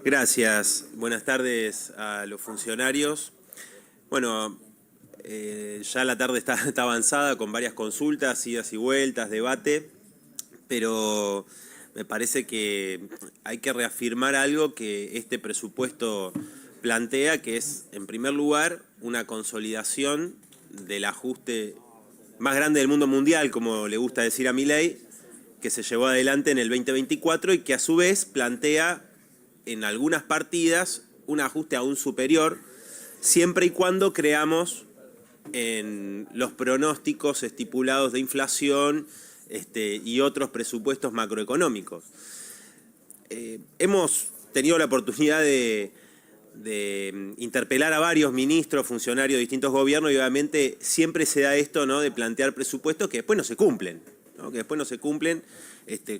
Gracias. Buenas tardes a los funcionarios. Bueno, ya la tarde está avanzada con varias consultas, idas y vueltas, debate, pero me parece que hay que reafirmar algo que este presupuesto plantea, que es, en primer lugar, una consolidación del ajuste más grande del mundo mundial, como le gusta decir a Milei, que se llevó adelante en el 2024 y que a su vez plantea en algunas partidas un ajuste aún superior, siempre y cuando creamos en los pronósticos estipulados de inflación y otros presupuestos macroeconómicos. Hemos tenido la oportunidad de interpelar a varios ministros, funcionarios de distintos gobiernos y obviamente siempre se da esto, ¿no?, de plantear presupuestos que después no se cumplen, ¿no? Que después no se cumplen,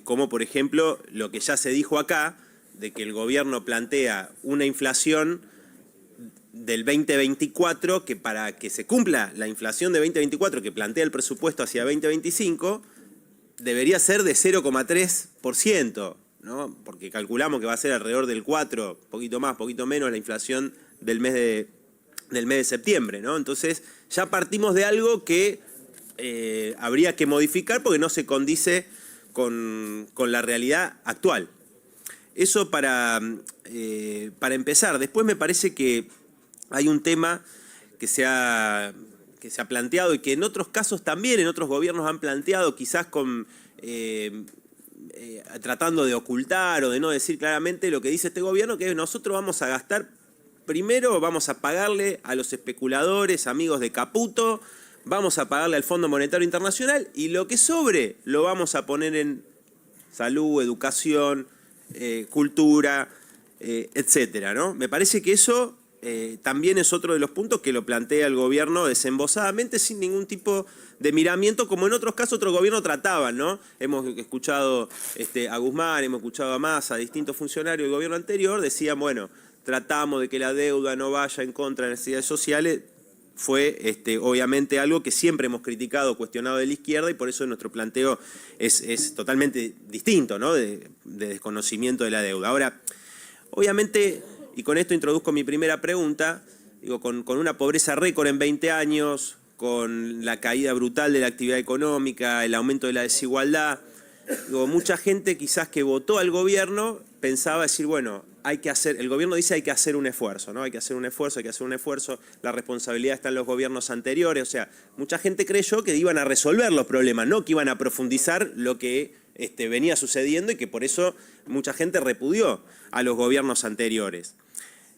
como por ejemplo lo que ya se dijo acá, de que el gobierno plantea una inflación del 2024 que para que se cumpla la inflación de 2024 que plantea el presupuesto hacia 2025 debería ser de 0,3%, ¿no? Porque calculamos que va a ser alrededor del 4%, poquito más, poquito menos la inflación del mes de septiembre, ¿no? Entonces ya partimos de algo que habría que modificar porque no se condice con la realidad actual. Eso para empezar. Después me parece que hay un tema que se ha planteado y que en otros casos también, en otros gobiernos han planteado, quizás tratando de ocultar o de no decir claramente lo que dice este gobierno, que nosotros vamos a gastar, primero vamos a pagarle a los especuladores, amigos de Caputo, vamos a pagarle al Fondo Monetario Internacional y lo que sobre lo vamos a poner en salud, educación, cultura, etcétera, ¿no? Me parece que eso también es otro de los puntos que lo plantea el gobierno desembosadamente, sin ningún tipo de miramiento, como en otros casos otros gobiernos trataban, ¿no? Hemos escuchado a Guzmán, hemos escuchado a Massa, a distintos funcionarios del gobierno anterior, decían, bueno, tratamos de que la deuda no vaya en contra de las necesidades sociales. Fue obviamente algo que siempre hemos criticado, cuestionado de la izquierda y por eso nuestro planteo es totalmente distinto, ¿no?, de desconocimiento de la deuda. Ahora, obviamente, y con esto introduzco mi primera pregunta, digo, con una pobreza récord en 20 años, con la caída brutal de la actividad económica, el aumento de la desigualdad, digo, mucha gente quizás que votó al gobierno pensaba decir, bueno, hay que hacer, el gobierno dice hay que hacer un esfuerzo, ¿no? Hay que hacer un esfuerzo, la responsabilidad está en los gobiernos anteriores, o sea, mucha gente creyó que iban a resolver los problemas, no que iban a profundizar lo que venía sucediendo y que por eso mucha gente repudió a los gobiernos anteriores.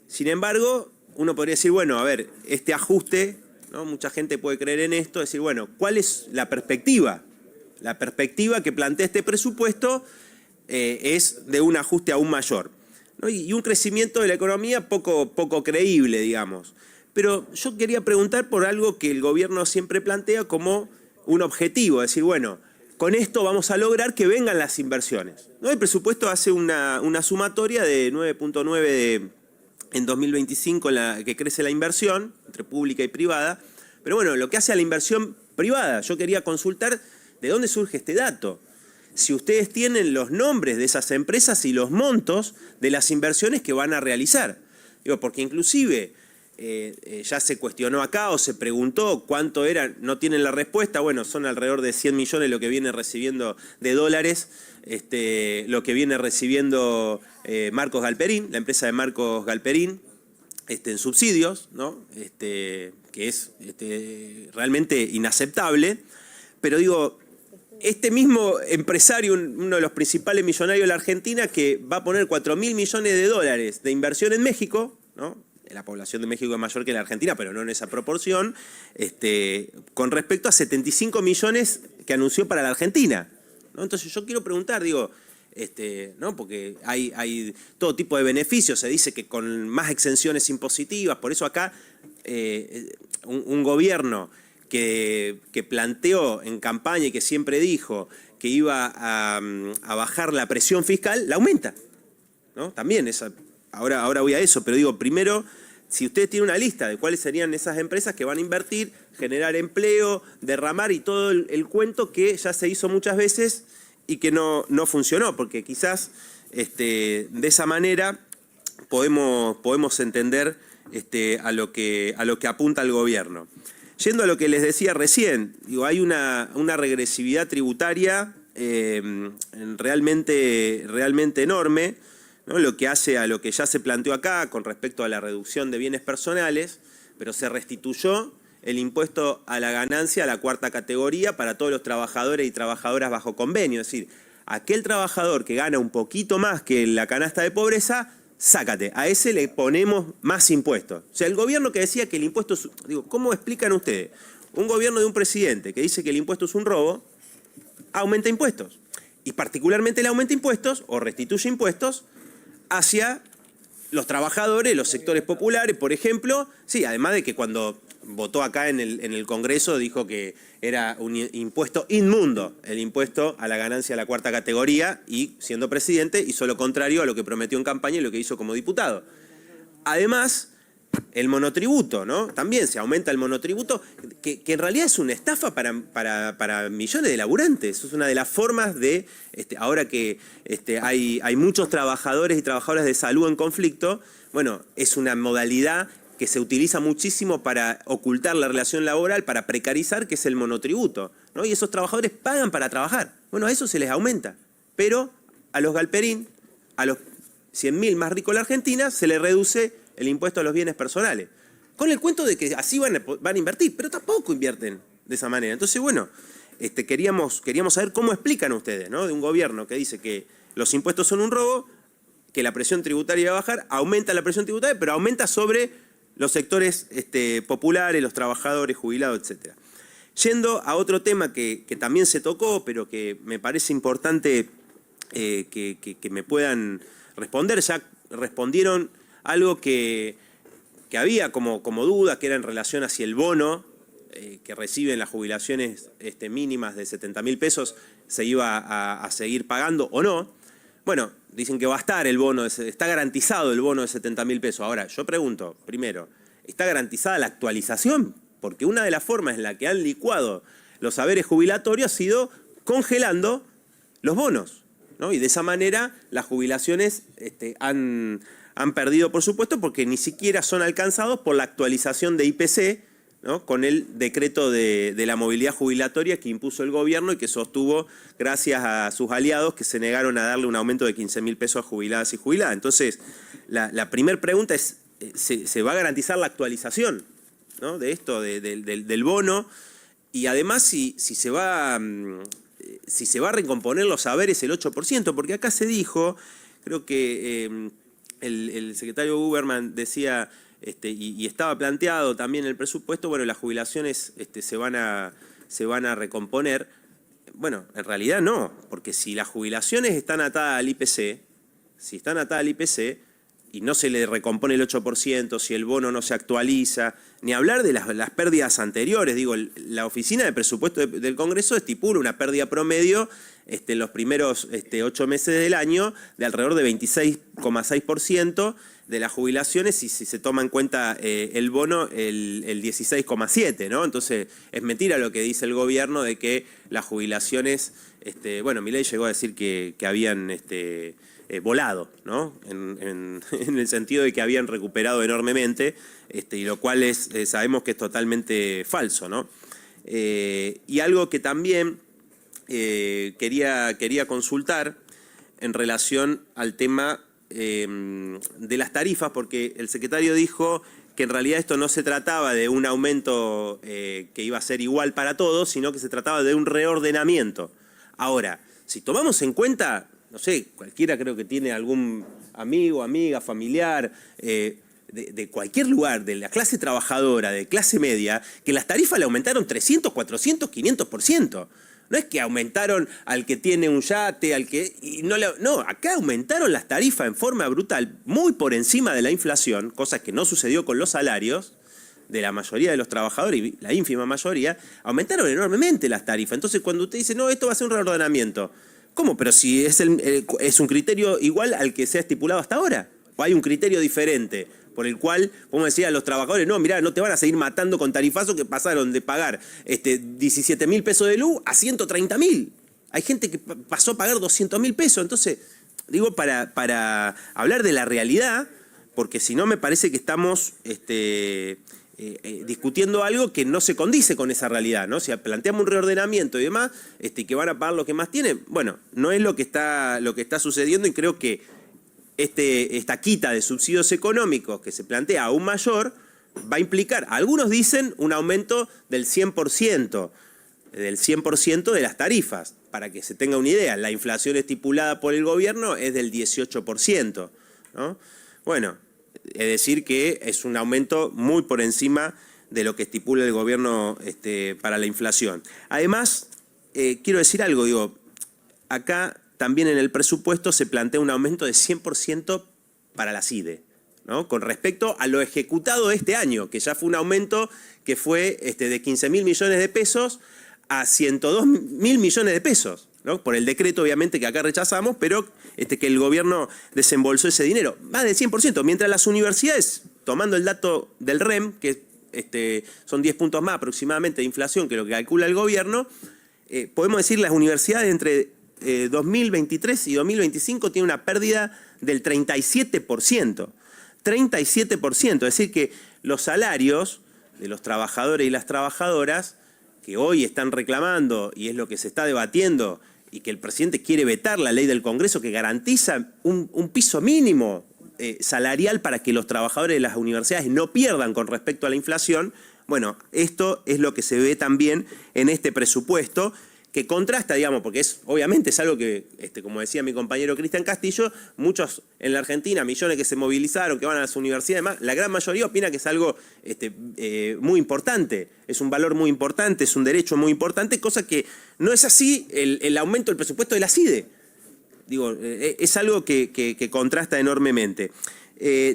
Sin embargo, uno podría decir, bueno, a ver, este ajuste, ¿no?, mucha gente puede creer en esto, decir, bueno, ¿cuál es la perspectiva? La perspectiva que plantea este presupuesto es de un ajuste aún mayor, ¿no?, y un crecimiento de la economía poco creíble, digamos. Pero yo quería preguntar por algo que el gobierno siempre plantea como un objetivo, decir, bueno, con esto vamos a lograr que vengan las inversiones, ¿no? El presupuesto hace una sumatoria de 9.9 en 2025 que crece la inversión entre pública y privada, pero bueno, lo que hace a la inversión privada, yo quería consultar de dónde surge este dato. Si ustedes tienen los nombres de esas empresas y los montos de las inversiones que van a realizar. Digo, porque inclusive ya se cuestionó acá o se preguntó cuánto era, no tienen la respuesta, bueno, son alrededor de 100 millones lo que viene recibiendo de dólares, lo que viene recibiendo Marcos Galperín, la empresa de Marcos Galperín, en subsidios, ¿no? Que es realmente inaceptable, pero digo, este mismo empresario, uno de los principales millonarios de la Argentina, que va a poner 4.000 millones de dólares de inversión en México, ¿no? La población de México es mayor que la Argentina, pero no en esa proporción, con respecto a 75 millones que anunció para la Argentina, ¿no? Entonces yo quiero preguntar, digo, ¿no?, porque hay todo tipo de beneficios, se dice que con más exenciones impositivas, por eso acá un gobierno que planteó en campaña y que siempre dijo que iba a bajar la presión fiscal, la aumenta, ¿no? También, ahora voy a eso, pero digo, primero, si ustedes tienen una lista de cuáles serían esas empresas que van a invertir, generar empleo, derramar y todo el cuento que ya se hizo muchas veces y que no funcionó, porque quizás de esa manera podemos entender a lo que apunta el gobierno. Yendo a lo que les decía recién, digo, hay una regresividad tributaria realmente enorme, ¿no? Lo que hace a lo que ya se planteó acá con respecto a la reducción de bienes personales, pero se restituyó el impuesto a la ganancia a la cuarta categoría para todos los trabajadores y trabajadoras bajo convenio. Es decir, aquel trabajador que gana un poquito más que la canasta de pobreza, sácate, a ese le ponemos más impuestos. O sea, el gobierno que decía que el impuesto es... Digo, ¿cómo explican ustedes? Un gobierno de un presidente que dice que el impuesto es un robo, aumenta impuestos. Y particularmente le aumenta impuestos o restituye impuestos hacia los trabajadores, los sectores populares, por ejemplo. Sí, además de que cuando votó acá en el Congreso dijo que era un impuesto inmundo, el impuesto a la ganancia de la cuarta categoría, y siendo presidente hizo lo contrario a lo que prometió en campaña y lo que hizo como diputado. Además, el monotributo, ¿no? También se aumenta el monotributo, que en realidad es una estafa para millones de laburantes. Es una de las formas de, ahora que hay muchos trabajadores y trabajadoras de salud en conflicto, bueno, es una modalidad que se utiliza muchísimo para ocultar la relación laboral, para precarizar, que es el monotributo, ¿no? Y esos trabajadores pagan para trabajar. Bueno, a eso se les aumenta. Pero a los galperín, a los 100.000 más ricos de la Argentina, se les reduce el impuesto a los bienes personales. Con el cuento de que así van a invertir, pero tampoco invierten de esa manera. Entonces, bueno, queríamos saber cómo explican ustedes, ¿no? De un gobierno que dice que los impuestos son un robo, que la presión tributaria va a bajar, aumenta la presión tributaria, pero aumenta sobre los sectores populares, los trabajadores, jubilados, etc. Yendo a otro tema que también se tocó, pero que me parece importante que me puedan responder, ya respondieron algo que había como duda, que era en relación hacia el bono que reciben las jubilaciones mínimas de 70.000 pesos, se iba a seguir pagando o no. Bueno, dicen que va a estar el bono, está garantizado el bono de 70.000 pesos. Ahora, yo pregunto, primero, ¿está garantizada la actualización? Porque una de las formas en la que han licuado los saberes jubilatorios ha sido congelando los bonos, ¿no? Y de esa manera las jubilaciones han perdido, por supuesto, porque ni siquiera son alcanzados por la actualización de IPC, ¿no? Con el decreto de la movilidad jubilatoria que impuso el gobierno y que sostuvo gracias a sus aliados que se negaron a darle un aumento de 15.000 pesos a jubiladas y jubiladas. Entonces, la primera pregunta es, ¿se va a garantizar la actualización, ¿no? De esto, del bono? Y además, si se va a recomponer los saberes el 8%, porque acá se dijo, creo que el secretario Guberman decía... y estaba planteado también en el presupuesto, bueno, las jubilaciones se van a recomponer. Bueno, en realidad no, porque si las jubilaciones están atadas al IPC, y no se le recompone el 8%, si el bono no se actualiza, ni hablar de las pérdidas anteriores. Digo, la Oficina de Presupuesto del Congreso estipula una pérdida promedio en los primeros 8 meses del año de alrededor de 26,6% de las jubilaciones, y si se toma en cuenta el bono, el 16,7%, ¿no? Entonces, es mentira lo que dice el gobierno de que las jubilaciones, bueno, Milei llegó a decir que habían volado, ¿no? En el sentido de que habían recuperado enormemente, y lo cual sabemos que es totalmente falso, ¿no? Y algo que también quería consultar en relación al tema de las tarifas, porque el secretario dijo que en realidad esto no se trataba de un aumento que iba a ser igual para todos, sino que se trataba de un reordenamiento. Ahora, si tomamos en cuenta, no sé, cualquiera creo que tiene algún amigo, amiga, familiar, de cualquier lugar, de la clase trabajadora, de clase media, que las tarifas le aumentaron 300, 400, 500%. No es que aumentaron al que tiene un yate, al que... No, acá aumentaron las tarifas en forma brutal, muy por encima de la inflación, cosa que no sucedió con los salarios de la mayoría de los trabajadores, y la ínfima mayoría, aumentaron enormemente las tarifas. Entonces, cuando usted dice, no, esto va a ser un reordenamiento, ¿cómo? Pero si es un criterio igual al que se ha estipulado hasta ahora, o hay un criterio diferente por el cual podemos decir a los trabajadores, no, mirá, no te van a seguir matando con tarifazos que pasaron de pagar 17.000 pesos de luz a 130.000. Hay gente que pasó a pagar 200.000 pesos. Entonces, digo, para hablar de la realidad, porque si no me parece que estamos discutiendo algo que no se condice con esa realidad, ¿no? Si planteamos un reordenamiento y demás, que van a pagar los que más tienen, bueno, no es lo que está sucediendo, y creo que esta quita de subsidios económicos que se plantea aún mayor va a implicar, algunos dicen, un aumento del 100% de las tarifas. Para que se tenga una idea, la inflación estipulada por el gobierno es del 18%, ¿no? Bueno, es decir que es un aumento muy por encima de lo que estipula el gobierno para la inflación. Además, quiero decir algo, digo, acá también en el presupuesto se plantea un aumento de 100% para la CIDE, ¿no? Con respecto a lo ejecutado este año, que ya fue un aumento que fue de 15.000 millones de pesos a 102.000 millones de pesos, ¿no? Por el decreto, obviamente, que acá rechazamos, pero que el gobierno desembolsó ese dinero, más del 100%, mientras las universidades, tomando el dato del REM, que son 10 puntos más aproximadamente de inflación que lo que calcula el gobierno, podemos decir que las universidades entre 2023 y 2025 tienen una pérdida del 37%. 37%, es decir que los salarios de los trabajadores y las trabajadoras que hoy están reclamando, y es lo que se está debatiendo, y que el presidente quiere vetar la ley del Congreso que garantiza un piso mínimo salarial para que los trabajadores de las universidades no pierdan con respecto a la inflación. Bueno, esto es lo que se ve también en este presupuesto, que contrasta, digamos, porque obviamente es algo que, como decía mi compañero Cristian Castillo, muchos en la Argentina, millones que se movilizaron, que van a las universidades, la gran mayoría opina que es algo muy importante, es un valor muy importante, es un derecho muy importante, cosa que no es así el aumento del presupuesto de la CIDE. Digo, es algo que contrasta enormemente.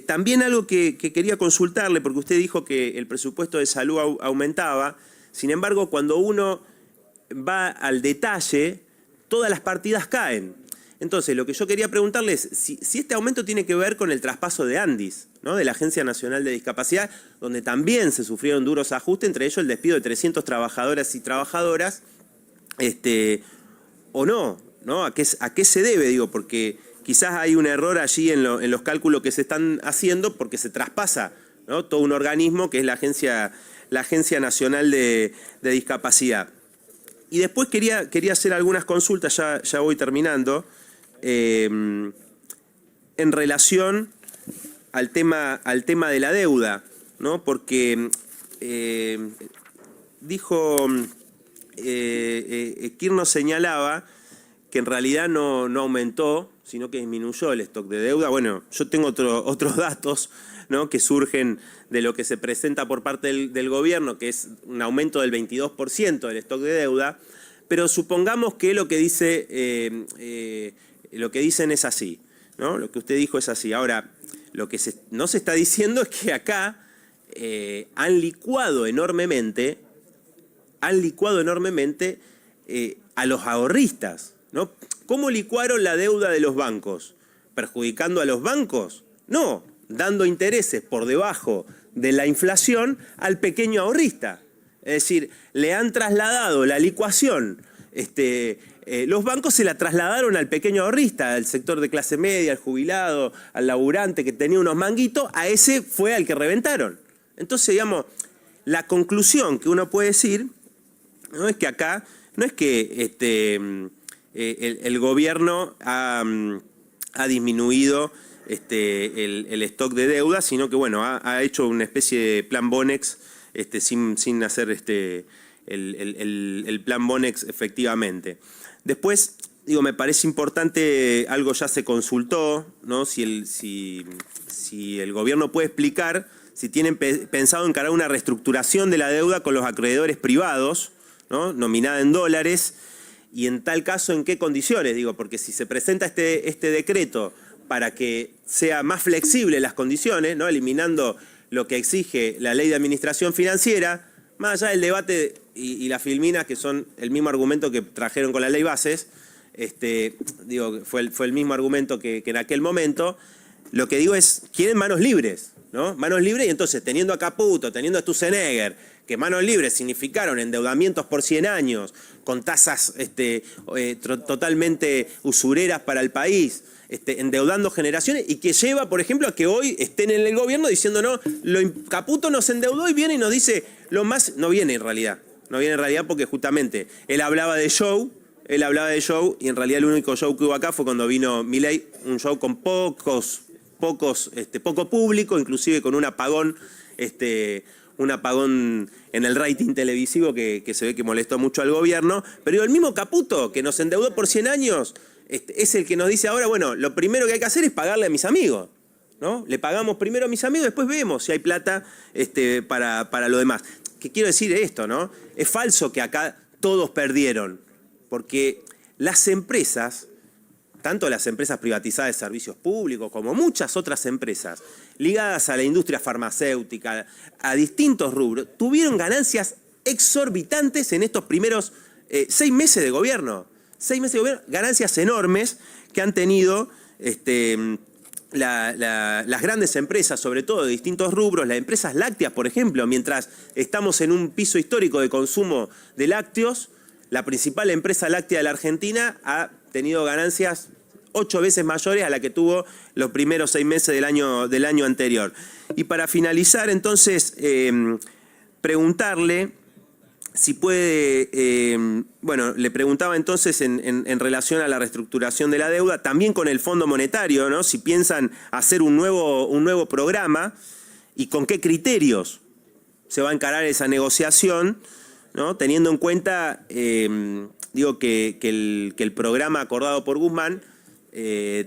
También algo que quería consultarle, porque usted dijo que el presupuesto de salud aumentaba, sin embargo, cuando uno va al detalle, todas las partidas caen. Entonces, lo que yo quería preguntarle es si este aumento tiene que ver con el traspaso de Andis, ¿no? De la Agencia Nacional de Discapacidad, donde también se sufrieron duros ajustes, entre ellos el despido de 300 trabajadoras y trabajadoras, o no, ¿no? ¿A qué se debe? Digo, porque quizás hay un error allí en los cálculos que se están haciendo, porque se traspasa, ¿no? Todo un organismo que es la Agencia Nacional de Discapacidad. Y después quería hacer algunas consultas, ya voy terminando, en relación al tema de la deuda, ¿no? Porque dijo, Kirchner señalaba que en realidad no aumentó, sino que disminuyó el stock de deuda. Bueno, yo tengo otros datos, ¿no? Que surgen de lo que se presenta por parte del gobierno, que es un aumento del 22% del stock de deuda, pero supongamos que lo que dicen es así, ¿no? Lo que usted dijo es así. Ahora, lo que no se está diciendo es que acá han licuado enormemente a los ahorristas, ¿no? ¿Cómo licuaron la deuda de los bancos? ¿Perjudicando a los bancos? No, dando intereses por debajo de la inflación al pequeño ahorrista. Es decir, le han trasladado la licuación, los bancos se la trasladaron al pequeño ahorrista, al sector de clase media, al jubilado, al laburante que tenía unos manguitos, a ese fue al que reventaron. Entonces, digamos, la conclusión que uno puede decir, ¿no? Es que acá, no es que el gobierno ha disminuido el stock de deuda, sino que bueno, ha hecho una especie de plan Bonex sin hacer el plan Bonex efectivamente. Después, digo, me parece importante, algo ya se consultó, ¿no? Si el gobierno puede explicar si tienen pensado encarar una reestructuración de la deuda con los acreedores privados, ¿no? Nominada en dólares, y en tal caso, ¿en qué condiciones? Digo, porque si se presenta este decreto para que sea más flexible las condiciones, ¿no? Eliminando lo que exige la ley de administración financiera, más allá del debate y las filminas, que son el mismo argumento que trajeron con la ley bases, digo, fue el mismo argumento que en aquel momento. Lo que digo es, quieren manos libres, ¿no? Manos libres, y entonces teniendo a Caputo, teniendo a Sturzenegger, que manos libres significaron endeudamientos por 100 años, con tasas totalmente usureras para el país, endeudando generaciones, y que lleva, por ejemplo, a que hoy estén en el gobierno diciendo, no, Caputo nos endeudó y viene y nos dice lo más... No viene en realidad porque justamente él hablaba de show, y en realidad el único show que hubo acá fue cuando vino Milei, un show con poco público, inclusive con un apagón en el rating televisivo que se ve que molestó mucho al gobierno. Pero el mismo Caputo, que nos endeudó por 100 años, es el que nos dice ahora, bueno, lo primero que hay que hacer es pagarle a mis amigos, ¿no? Le pagamos primero a mis amigos, después vemos si hay plata para lo demás. ¿Qué quiero decir esto, no? Es falso que acá todos perdieron, porque las empresas, tanto las empresas privatizadas de servicios públicos como muchas otras empresas ligadas a la industria farmacéutica, a distintos rubros, tuvieron ganancias exorbitantes en estos primeros 6 meses de gobierno. 6 meses de gobierno, ganancias enormes que han tenido las grandes empresas, sobre todo de distintos rubros, las empresas lácteas, por ejemplo, mientras estamos en un piso histórico de consumo de lácteos, la principal empresa láctea de la Argentina ha tenido ganancias 8 veces mayores a la que tuvo los primeros 6 meses del año anterior. Y para finalizar, entonces, preguntarle si puede, le preguntaba entonces en relación a la reestructuración de la deuda, también con el Fondo Monetario, ¿no? Si piensan hacer un nuevo programa y con qué criterios se va a encarar esa negociación, ¿no? Teniendo en cuenta, que el programa acordado por Guzmán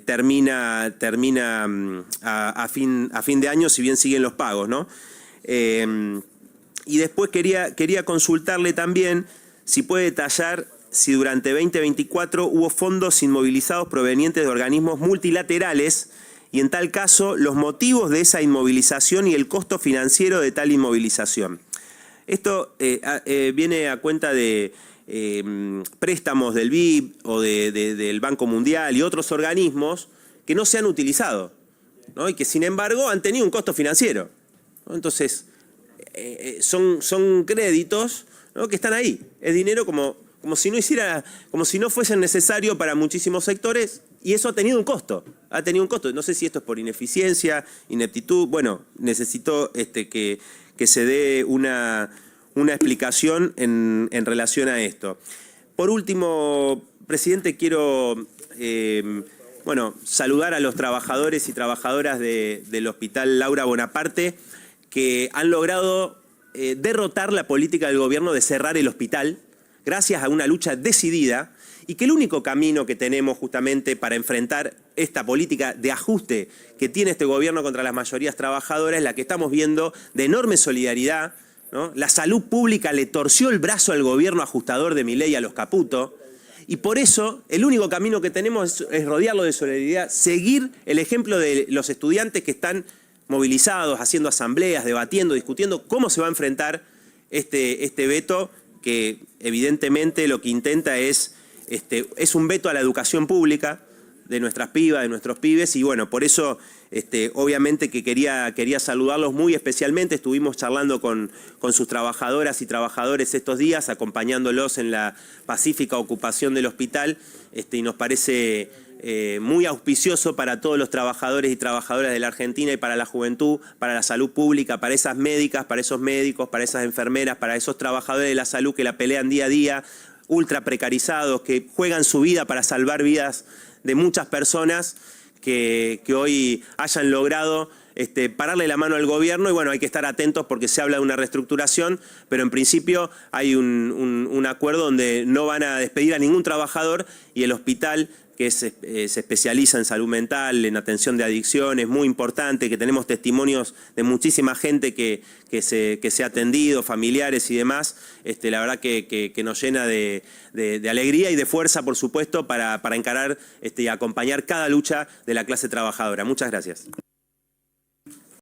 termina a fin de año, si bien siguen los pagos, ¿no? Y después quería consultarle también si puede detallar si durante 2024 hubo fondos inmovilizados provenientes de organismos multilaterales y, en tal caso, los motivos de esa inmovilización y el costo financiero de tal inmovilización. Esto viene a cuenta de préstamos del BID o del Banco Mundial y otros organismos que no se han utilizado, ¿no? Y que, sin embargo, han tenido un costo financiero, ¿no? Entonces, son créditos, ¿no? Que están ahí. Es dinero como si no fuesen necesarios para muchísimos sectores, y eso ha tenido un costo. No sé si esto es por ineficiencia, ineptitud. Bueno, necesito que se dé una explicación en relación a esto. Por último, presidente, quiero saludar a los trabajadores y trabajadoras del Hospital Laura Bonaparte, que han logrado derrotar la política del gobierno de cerrar el hospital gracias a una lucha decidida, y que el único camino que tenemos justamente para enfrentar esta política de ajuste que tiene este gobierno contra las mayorías trabajadoras es la que estamos viendo, de enorme solidaridad, ¿no? La salud pública le torció el brazo al gobierno ajustador de Milei y a los Caputo, y por eso el único camino que tenemos es rodearlo de solidaridad, seguir el ejemplo de los estudiantes que están movilizados, haciendo asambleas, debatiendo, discutiendo cómo se va a enfrentar este veto, que evidentemente lo que intenta es un veto a la educación pública de nuestras pibas, de nuestros pibes, y bueno, por eso obviamente que quería saludarlos muy especialmente. Estuvimos charlando con sus trabajadoras y trabajadores estos días, acompañándolos en la pacífica ocupación del hospital, y nos parece muy auspicioso para todos los trabajadores y trabajadoras de la Argentina y para la juventud, para la salud pública, para esas médicas, para esos médicos, para esas enfermeras, para esos trabajadores de la salud que la pelean día a día, ultra precarizados, que juegan su vida para salvar vidas de muchas personas que hoy hayan logrado pararle la mano al gobierno. Y bueno, hay que estar atentos porque se habla de una reestructuración, pero en principio hay un acuerdo donde no van a despedir a ningún trabajador, y el hospital, que se especializa en salud mental, en atención de adicciones, muy importante, que tenemos testimonios de muchísima gente que se ha atendido, familiares y demás, la verdad que nos llena de alegría y de fuerza, por supuesto, para encarar y acompañar cada lucha de la clase trabajadora. Muchas gracias.